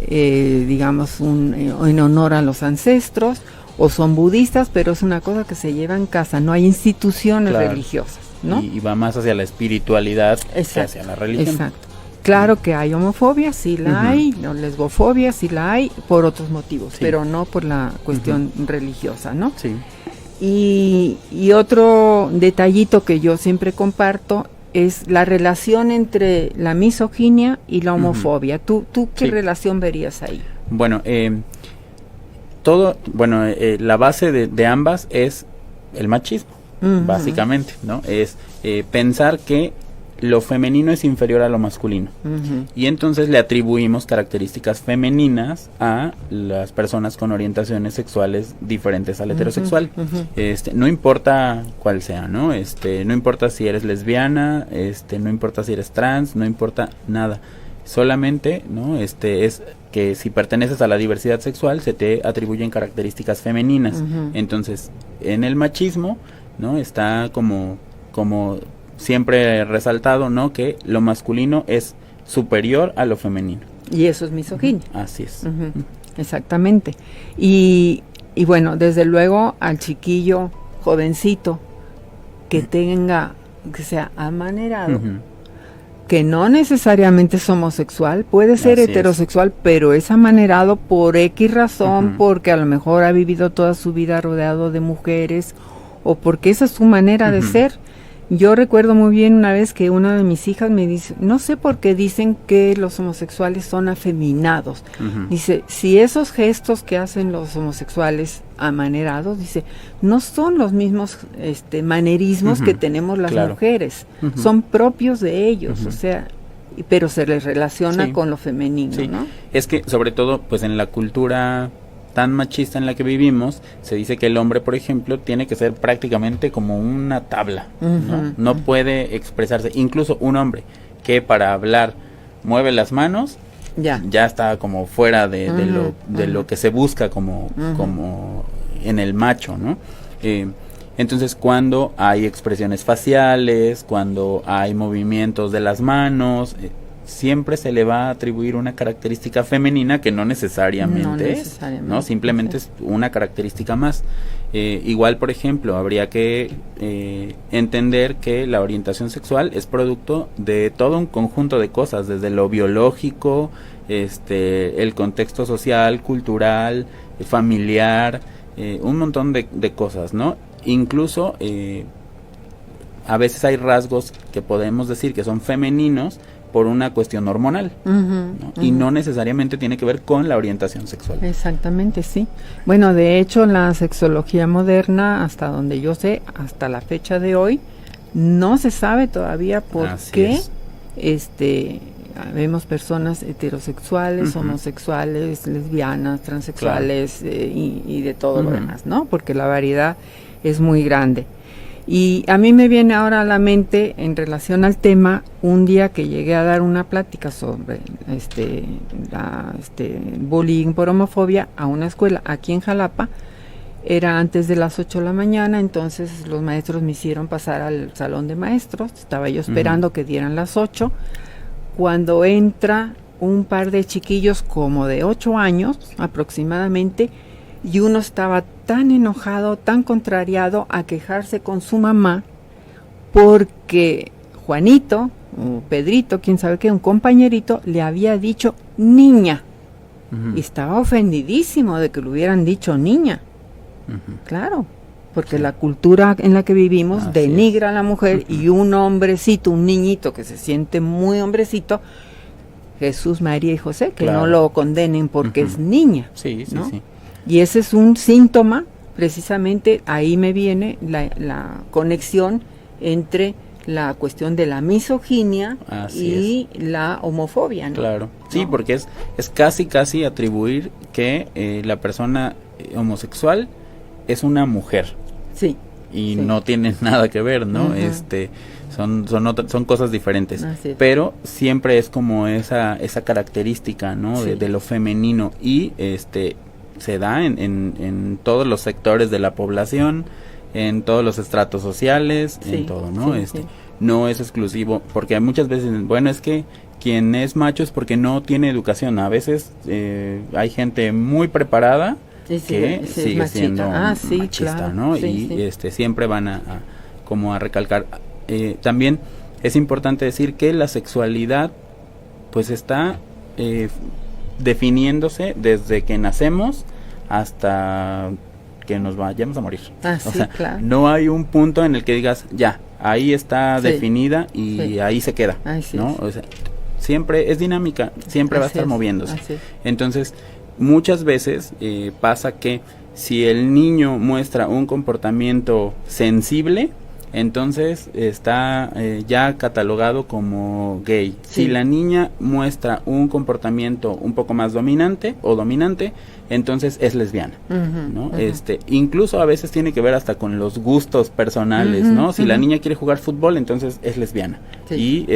digamos, en honor a los ancestros, o son budistas, pero es una cosa que se lleva en casa, no hay instituciones religiosas, ¿no? Y va más hacia la espiritualidad que hacia la religión. Exacto. Claro que hay homofobia, sí la hay, no, lesbofobia, sí la hay, por otros motivos, pero no por la cuestión religiosa, ¿no? Sí. Y otro detallito que yo siempre comparto es la relación entre la misoginia y la homofobia. ¿Tú qué relación verías ahí? Bueno, la base de ambas es el machismo, básicamente, ¿no? Es pensar que lo femenino es inferior a lo masculino. Y entonces le atribuimos características femeninas a las personas con orientaciones sexuales diferentes al heterosexual. No importa cuál sea, ¿no? No importa si eres lesbiana, no importa si eres trans, no importa nada. Solamente, ¿no? Es que si perteneces a la diversidad sexual se te atribuyen características femeninas. Entonces, en el machismo, ¿no? Está como siempre resaltado, ¿no? Que lo masculino es superior a lo femenino. Y eso es misoginia. Así es. Exactamente. Y bueno, desde luego al chiquillo jovencito que sea amanerado, que no necesariamente es homosexual, puede ser heterosexual, pero es amanerado por X razón, porque a lo mejor ha vivido toda su vida rodeado de mujeres, o porque esa es su manera de ser. Yo recuerdo muy bien una vez que una de mis hijas me dice, no sé por qué dicen que los homosexuales son afeminados. Dice, si esos gestos que hacen los homosexuales amanerados, dice, no son los mismos manerismos que tenemos las mujeres, son propios de ellos, o sea, pero se les relaciona con lo femenino, ¿no? Es que sobre todo, pues en la cultura tan machista en la que vivimos, se dice que el hombre, por ejemplo, tiene que ser prácticamente como una tabla, ¿no? No puede expresarse, incluso un hombre que para hablar mueve las manos, ya está como fuera de lo que se busca como en el macho, ¿no? Entonces, cuando hay expresiones faciales, cuando hay movimientos de las manos, siempre se le va a atribuir una característica femenina que no necesariamente es, ¿no? Simplemente es una característica más. Igual, por ejemplo, habría que entender que la orientación sexual es producto de todo un conjunto de cosas, desde lo biológico, el contexto social, cultural, familiar, un montón de cosas, ¿no? Incluso a veces hay rasgos que podemos decir que son femeninos, por una cuestión hormonal, ¿no? Y no necesariamente tiene que ver con la orientación sexual. Exactamente, sí. Bueno, de hecho, la sexología moderna, hasta donde yo sé, hasta la fecha de hoy, no se sabe todavía por qué vemos personas heterosexuales, homosexuales, lesbianas, transexuales, y de todo lo demás, ¿no? Porque la variedad es muy grande. Y a mí me viene ahora a la mente, en relación al tema, un día que llegué a dar una plática sobre bullying por homofobia a una escuela aquí en Jalapa. Era antes de las 8 de la mañana, entonces los maestros me hicieron pasar al salón de maestros. Estaba yo esperando que dieran las 8, cuando entra un par de chiquillos como de 8 años aproximadamente, y uno estaba tan enojado, tan contrariado a quejarse con su mamá, porque Juanito, o Pedrito, quién sabe qué, un compañerito, le había dicho niña, y estaba ofendidísimo de que le hubieran dicho niña. Claro, porque la cultura en la que vivimos denigra a la mujer, y un hombrecito, un niñito que se siente muy hombrecito, Jesús, María y José, que no lo condenen porque es niña. Sí, ¿no? Sí. Y ese es un síntoma, precisamente ahí me viene la conexión entre la cuestión de la misoginia y la homofobia, ¿no? Claro, sí, ¿no? Porque es casi atribuir que la persona homosexual es una mujer. Sí. Y no tiene nada que ver, ¿no? Son cosas diferentes. Pero siempre es como esa característica, ¿no? De lo femenino, y se da en todos los sectores de la población, en todos los estratos sociales, en todo, ¿no? No es exclusivo, porque muchas veces, bueno, es que quien es macho es porque no tiene educación. A veces hay gente muy preparada que sigue siendo machista, claro, ¿no? Siempre van a recalcar. También es importante decir que la sexualidad pues está definiéndose desde que nacemos hasta que nos vayamos a morir. Claro. No hay un punto en el que digas, ya, ahí está definida y ahí se queda, ¿no? O sea, siempre es dinámica, siempre va a estar moviéndose. Entonces, muchas veces pasa que si el niño muestra un comportamiento sensible, entonces está ya catalogado como gay. Si la niña muestra un comportamiento un poco más dominante, entonces es lesbiana, ¿no? Incluso a veces tiene que ver hasta con los gustos personales, ¿no? Si la niña quiere jugar fútbol, entonces es lesbiana. Y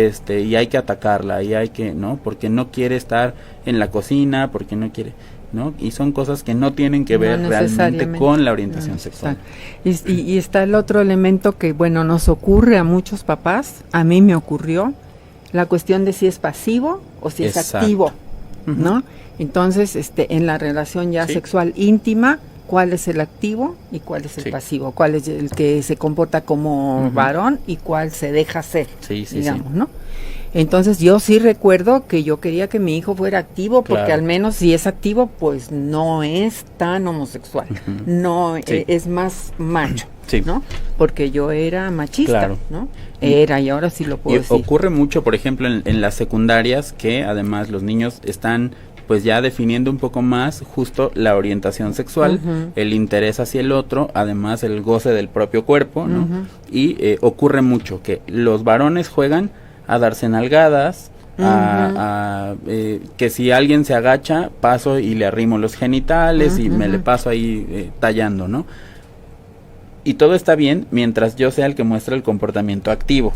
hay que atacarla, y hay que, ¿no? Porque no quiere estar en la cocina, porque no quiere, ¿no? Y son cosas que no tienen que ver realmente con la orientación sexual. Y está el otro elemento que, bueno, nos ocurre a muchos papás, a mí me ocurrió, la cuestión de si es pasivo o si es activo, ¿no? Entonces, en la relación ya sexual íntima, ¿cuál es el activo y cuál es el pasivo? ¿Cuál es el que se comporta como varón y cuál se deja ser, digamos, ¿no? Entonces yo sí recuerdo que yo quería que mi hijo fuera activo, porque al menos si es activo, pues no es tan homosexual, es más macho, ¿no? Porque yo era machista, ¿no? Y ahora sí lo puedo decir. Ocurre mucho, por ejemplo, en las secundarias, que además los niños están pues ya definiendo un poco más justo la orientación sexual, el interés hacia el otro, además el goce del propio cuerpo, ¿no? Y ocurre mucho que los varones juegan a darse nalgadas, que si alguien se agacha, paso y le arrimo los genitales y me le paso ahí tallando, ¿no? Y todo está bien mientras yo sea el que muestra el comportamiento activo,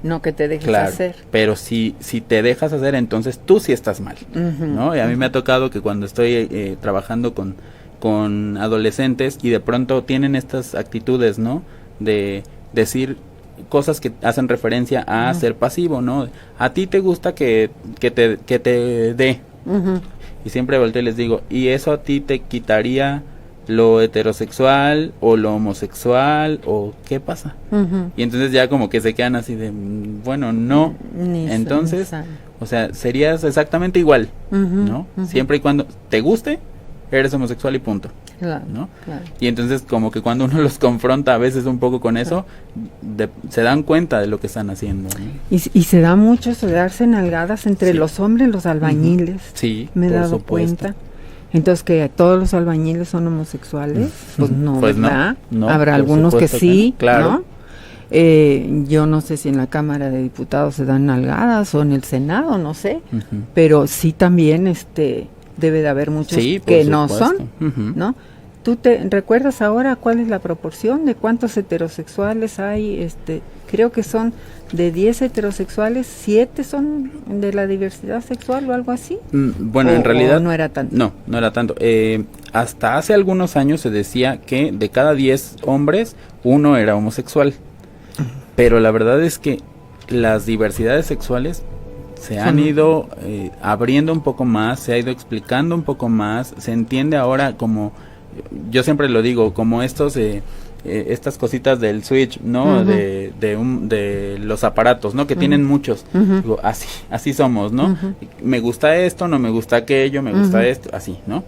no que te dejes hacer. Pero si te dejas hacer, entonces tú sí estás mal, ¿no? Y a mí me ha tocado que cuando estoy trabajando con adolescentes y de pronto tienen estas actitudes, ¿no? De decir cosas que hacen referencia a ser pasivo, ¿no? A ti te gusta que te dé. Y siempre volteo y les digo, ¿y eso a ti te quitaría lo heterosexual o lo homosexual o qué pasa? Y entonces ya como que se quedan así de, bueno, no. Entonces, o sea, serías exactamente igual, ¿no? Siempre y cuando te guste, eres homosexual y punto. Claro, ¿no? claro. Y entonces como que cuando uno los confronta a veces un poco con eso, se dan cuenta de lo que están haciendo, ¿no? Y se da mucho eso de darse nalgadas entre los hombres, los albañiles. Sí, me he por dado supuesto. cuenta. Entonces, que todos los albañiles son homosexuales, pues no, Pues no, ¿verdad? no, Habrá por algunos que supuesto sí, que no, claro. ¿no? Yo no sé si en la Cámara de Diputados se dan nalgadas o en el Senado, no sé, pero sí también debe de haber muchos Sí, por que no supuesto. son, ¿no? ¿Tú te recuerdas ahora cuál es la proporción de cuántos heterosexuales hay? Creo que son de 10 heterosexuales, 7 son de la diversidad sexual o algo así. Bueno, en realidad no era tanto. No era tanto. Hasta hace algunos años se decía que de cada 10 hombres, 1 era homosexual. Pero la verdad es que las diversidades sexuales se han ido abriendo un poco más, se ha ido explicando un poco más, se entiende ahora como, yo siempre lo digo, como estas cositas del Switch, ¿no? De los aparatos, ¿no? Que tienen muchos. Digo, así somos, ¿no? Me gusta esto, no me gusta aquello, me gusta esto, así, ¿no?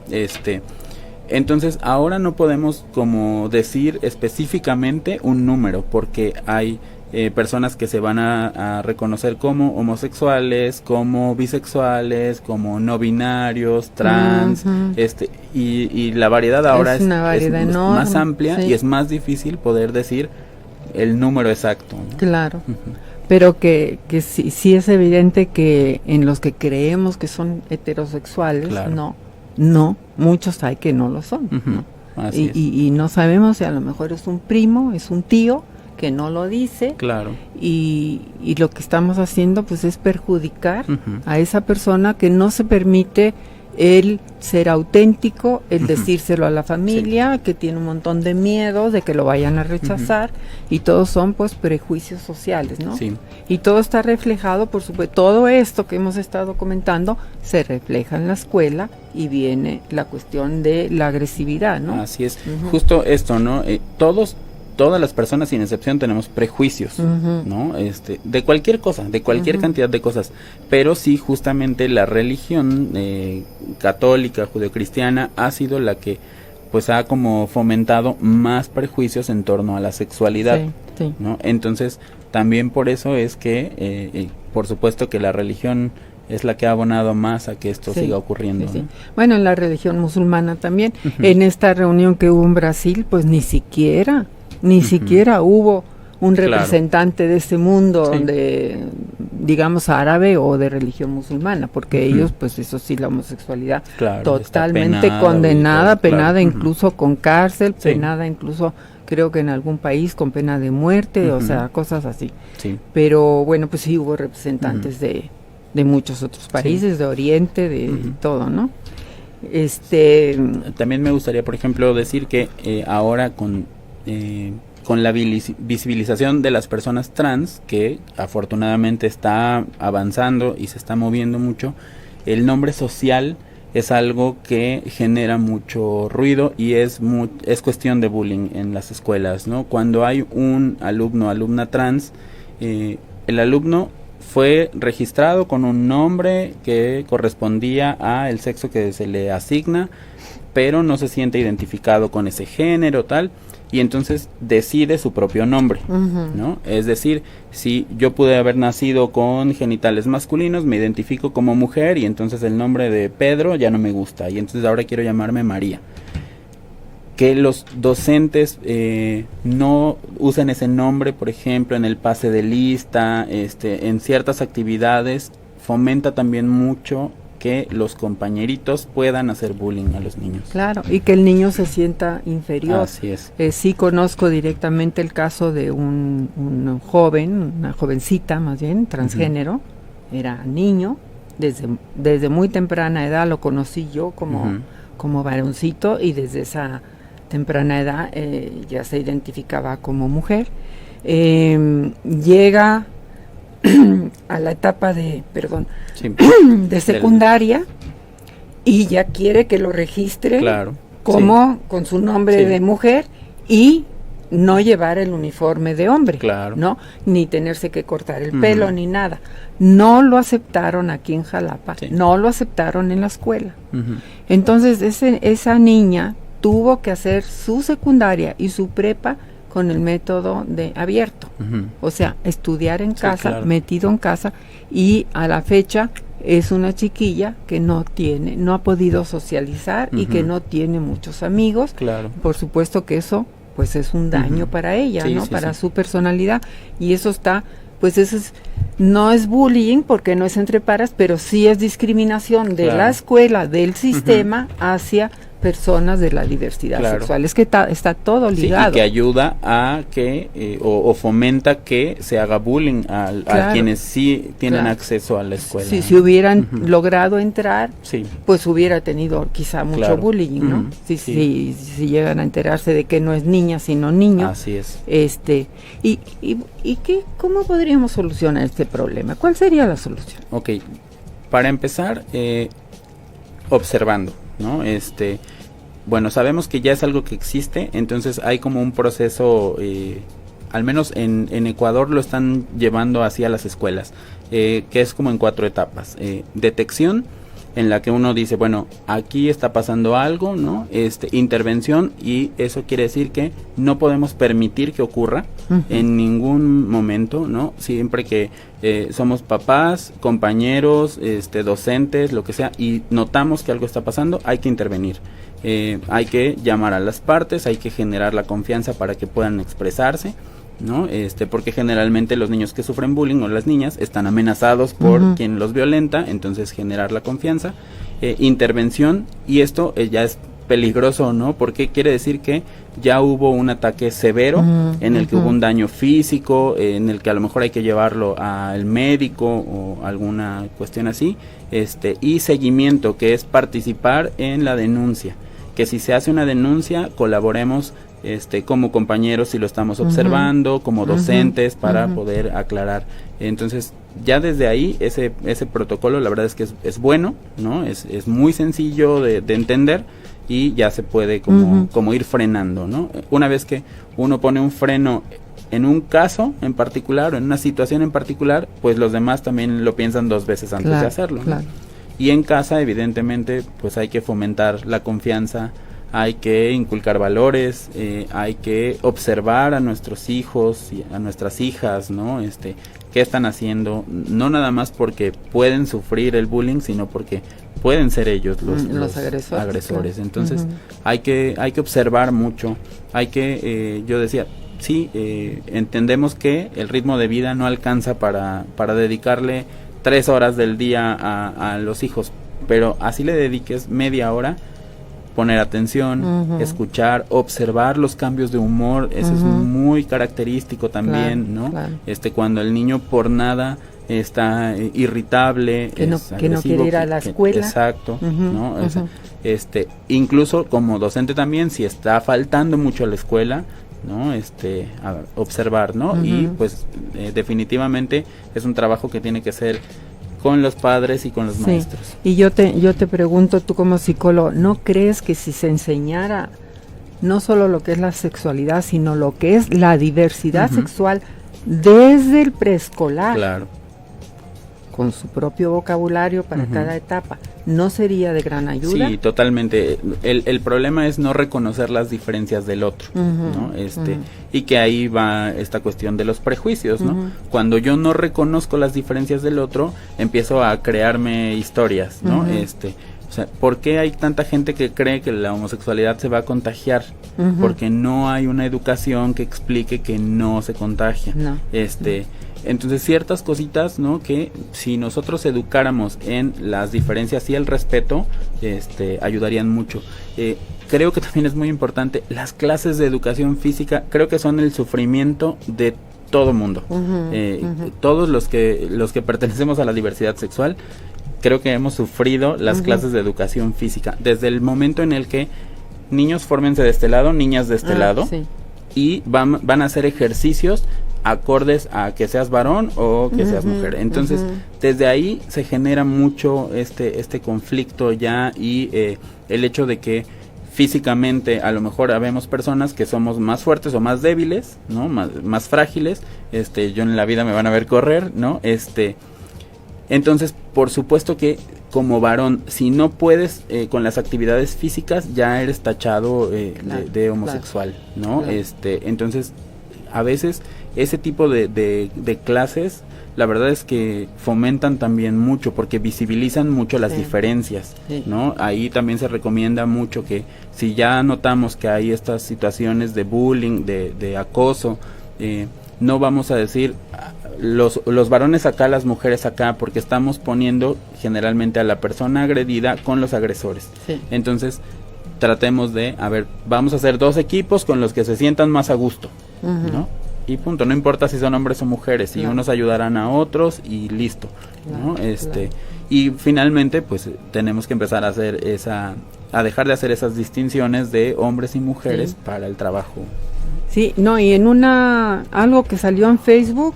Entonces ahora no podemos como decir específicamente un número, porque hay personas que se van a reconocer como homosexuales, como bisexuales, como no binarios, trans, y la variedad ahora es más amplia, y es más difícil poder decir el número exacto, ¿no? Claro. Pero que sí es evidente que en los que creemos que son heterosexuales, claro. no, muchos hay que no lo son, ¿no? Así es. Y no sabemos si a lo mejor es un primo, es un tío que no lo dice, claro. y lo que estamos haciendo pues es perjudicar a esa persona que no se permite el ser auténtico, el decírselo a la familia, que tiene un montón de miedo de que lo vayan a rechazar, y todos son pues prejuicios sociales, ¿no? Sí. Y todo está reflejado, por supuesto, todo esto que hemos estado comentando se refleja en la escuela, y viene la cuestión de la agresividad, ¿no? Así es, justo esto, ¿no? Todas las personas sin excepción tenemos prejuicios, ¿no? De cualquier cosa, de cualquier cantidad de cosas, pero sí, justamente la religión católica, judeocristiana, ha sido la que pues ha como fomentado más prejuicios en torno a la sexualidad, sí. ¿no? Entonces, también por eso es que, por supuesto que la religión es la que ha abonado más a que esto siga ocurriendo, sí. ¿no? Bueno, en la religión musulmana también, en esta reunión que hubo en Brasil, pues ni siquiera hubo un representante de este mundo, donde, digamos, árabe o de religión musulmana, porque ellos, pues eso sí, la homosexualidad totalmente condenada, penada incluso con cárcel, penada incluso, creo que en algún país con pena de muerte, o sea, cosas así. Sí. Pero bueno, pues sí hubo representantes de muchos otros países, de Oriente, de todo, ¿no? También me gustaría, por ejemplo, decir que ahora con la visibilización de las personas trans, que afortunadamente está avanzando y se está moviendo mucho, el nombre social es algo que genera mucho ruido y es cuestión de bullying en las escuelas, ¿no? Cuando hay un alumno o alumna trans, el alumno fue registrado con un nombre que correspondía a el sexo que se le asigna, pero no se siente identificado con ese género, tal, y entonces decide su propio nombre, ¿no? Es decir, si yo pude haber nacido con genitales masculinos, me identifico como mujer, y entonces el nombre de Pedro ya no me gusta, y entonces ahora quiero llamarme María. Que los docentes no usen ese nombre, por ejemplo, en el pase de lista, en ciertas actividades, fomenta también mucho que los compañeritos puedan hacer bullying a los niños. Claro, y que el niño se sienta inferior. Así es. Sí conozco directamente el caso de un joven, una jovencita más bien, transgénero, era niño, desde muy temprana edad lo conocí yo como varoncito, y desde esa temprana edad ya se identificaba como mujer. Llega a la etapa de secundaria, y ya quiere que lo registre con su nombre de mujer, y no llevar el uniforme de hombre, ¿no? Ni tenerse que cortar el pelo ni nada. No lo aceptaron aquí en Jalapa, no lo aceptaron en la escuela. Entonces esa niña tuvo que hacer su secundaria y su prepa con el método de abierto. O sea, estudiar en casa, claro. metido en casa, y a la fecha es una chiquilla que no ha podido socializar y que no tiene muchos amigos. Claro. Por supuesto que eso pues es un daño para ella, Sí, ¿no? sí, para sí. su personalidad, y eso está, pues eso no es bullying porque no es entre pares, pero sí es discriminación de Claro. la escuela, del sistema hacia personas de la diversidad Claro. sexual. Es que está todo Sí, ligado. y que ayuda a que, o fomenta que se haga bullying a Claro. quienes sí tienen Claro. acceso a la escuela. Si hubieran logrado entrar, Sí. pues hubiera tenido quizá mucho Claro. bullying, ¿no? Sí. Si llegan a enterarse de que no es niña sino niño. Así es. ¿Cómo podríamos solucionar este problema? ¿Cuál sería la solución? Ok, para empezar, observando, ¿no? Bueno, sabemos que ya es algo que existe, entonces hay como un proceso, al menos en Ecuador lo están llevando hacia las escuelas, que es como en 4 etapas. Detección, en la que uno dice, bueno, aquí está pasando algo, ¿no? Intervención, y eso quiere decir que no podemos permitir que ocurra en ningún momento, ¿no? Siempre que somos papás, compañeros, docentes, lo que sea, y notamos que algo está pasando, hay que intervenir. Hay que llamar a las partes, hay que generar la confianza para que puedan expresarse, ¿no? Porque generalmente los niños que sufren bullying, o las niñas, están amenazados por quien los violenta, entonces generar la confianza, intervención, y esto ya es peligroso, ¿no? Porque quiere decir que ya hubo un ataque severo en el que hubo un daño físico, en el que a lo mejor hay que llevarlo al médico o alguna cuestión así, y seguimiento, que es participar en la denuncia, que si se hace una denuncia, colaboremos como compañeros si lo estamos observando, como docentes para poder aclarar. Entonces, ya desde ahí, ese protocolo, la verdad es que es bueno, ¿no? Es muy sencillo de entender, y ya se puede como ir frenando, ¿no? Una vez que uno pone un freno en un caso en particular, o en una situación en particular, pues los demás también lo piensan 2 veces antes de hacerlo, ¿no? Claro. Y en casa, evidentemente, pues hay que fomentar la confianza, hay que inculcar valores, hay que observar a nuestros hijos y a nuestras hijas, ¿no? Qué están haciendo, no nada más porque pueden sufrir el bullying, sino porque pueden ser ellos los agresores. Claro. Entonces, hay que observar mucho, hay que, yo decía, sí, entendemos que el ritmo de vida no alcanza para dedicarle 3 horas del día a los hijos, pero así le dediques media hora, poner atención, escuchar, observar los cambios de humor, eso es muy característico también, claro, ¿no? Claro. Cuando el niño por nada está irritable, que no quiere ir a la escuela. Exacto, ¿no? O sea, incluso como docente también, si está faltando mucho a la escuela, ¿no? Observar, ¿no? Y pues definitivamente es un trabajo que tiene que ser con los padres y con los maestros. Y yo te pregunto, tú como psicólogo, ¿no crees que si se enseñara no solo lo que es la sexualidad, sino lo que es la diversidad sexual desde el preescolar, claro, con su propio vocabulario para cada etapa, no sería de gran ayuda? Sí, totalmente. El problema es no reconocer las diferencias del otro, ¿no? Y que ahí va esta cuestión de los prejuicios, ¿no? Cuando yo no reconozco las diferencias del otro, empiezo a crearme historias, ¿no? O sea, ¿por qué hay tanta gente que cree que la homosexualidad se va a contagiar? Porque no hay una educación que explique que no se contagia. No. Entonces ciertas cositas, ¿no? Que si nosotros educáramos en las diferencias y el respeto, ayudarían mucho. Creo que también es muy importante las clases de educación física. Creo que son el sufrimiento de todo mundo. Todos los que pertenecemos a la diversidad sexual, creo que hemos sufrido las clases de educación física desde el momento en el que niños fórmense de este lado, niñas de este lado, y van a hacer ejercicios acordes a que seas varón o que seas mujer. Entonces, desde ahí se genera mucho este conflicto ya, y el hecho de que físicamente a lo mejor habemos personas que somos más fuertes o más débiles, ¿no? Más frágiles. Yo en la vida me van a ver correr, ¿no? Entonces, por supuesto que como varón, si no puedes con las actividades físicas, ya eres tachado de homosexual, ¿no? Claro. Entonces, a veces ese tipo de clases, la verdad es que fomentan también mucho, porque visibilizan mucho las diferencias, ¿no? Ahí también se recomienda mucho que si ya notamos que hay estas situaciones de bullying, de acoso, no vamos a decir los varones acá, las mujeres acá, porque estamos poniendo generalmente a la persona agredida con los agresores. Entonces, tratemos de, vamos a hacer 2 equipos con los que se sientan más a gusto, ¿no? Y punto, no importa si son hombres o mujeres, si unos ayudarán a otros y listo, ¿no? Y finalmente, pues tenemos que empezar a hacer a dejar de hacer esas distinciones de hombres y mujeres para el trabajo. Sí, no, y en algo que salió en Facebook,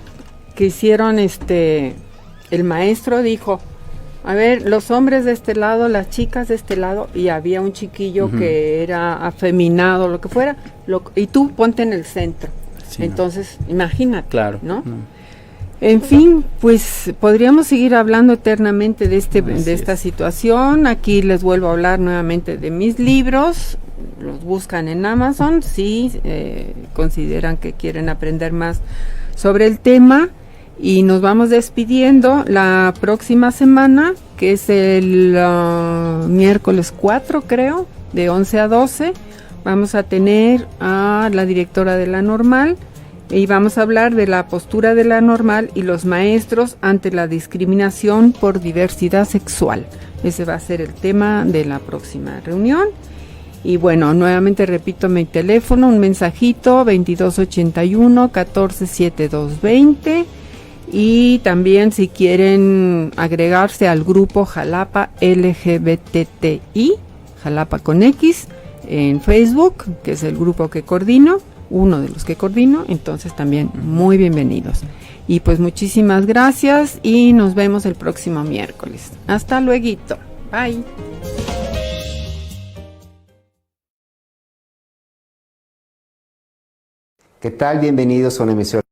que hicieron el maestro dijo, a ver, los hombres de este lado, las chicas de este lado, y había un chiquillo que era afeminado, lo que fuera, y tú ponte en el centro. Sí, entonces, imagínate, claro, ¿no? En fin, pues podríamos seguir hablando eternamente de esta situación. Aquí les vuelvo a hablar nuevamente de mis libros. Los buscan en Amazon si consideran que quieren aprender más sobre el tema. Y nos vamos despidiendo la próxima semana, que es el miércoles 4, creo, de 11 a 12. Vamos a tener a la directora de La Normal y vamos a hablar de la postura de La Normal y los maestros ante la discriminación por diversidad sexual. Ese va a ser el tema de la próxima reunión. Y bueno, nuevamente repito mi teléfono, un mensajito, 2281-147220. Y también si quieren agregarse al grupo Jalapa LGBTI, Jalapa con X, en Facebook, que es el grupo que coordino, uno de los que coordino, entonces también muy bienvenidos. Y pues muchísimas gracias y nos vemos el próximo miércoles. Hasta lueguito. Bye. ¿Qué tal? Bienvenidos a una emisión